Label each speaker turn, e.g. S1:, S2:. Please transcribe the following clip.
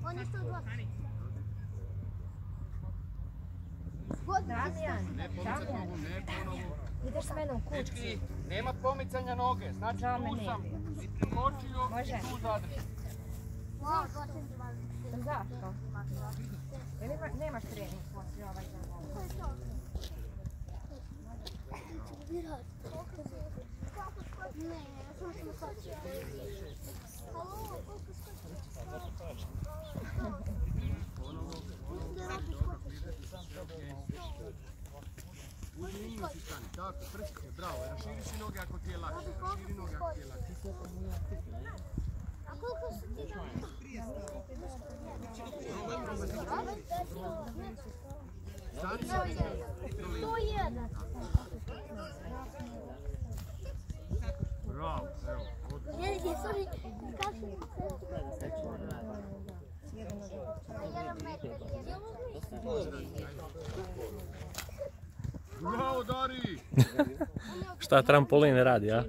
S1: On je 120.
S2: Damijan,
S3: Ne pomicati nogu, ne ponovo.
S2: ideš s menom kući.
S3: Dečki, nema pomicanja noge, znači
S2: Žao me
S3: tu
S2: ne
S3: sam
S2: bi.
S3: prikočio
S2: Može.
S3: i tu zadržim.
S2: Zašto? Ili nemaš trening poslije ovaj dan?
S1: Ne, ja sam što sad. Halo, koliko skoči?
S3: Uzmi liniju si stani, tako, prstite, bravo, raširi si noge ako ti je lakše, raširi noge ako ti je lakše.
S1: A koliko su ti dali?
S3: Stani si,
S1: 101.
S3: bravo, evo,
S1: Jelike, sorry, kakvi
S3: bravo Dari!
S4: Šta trampolin radi, a?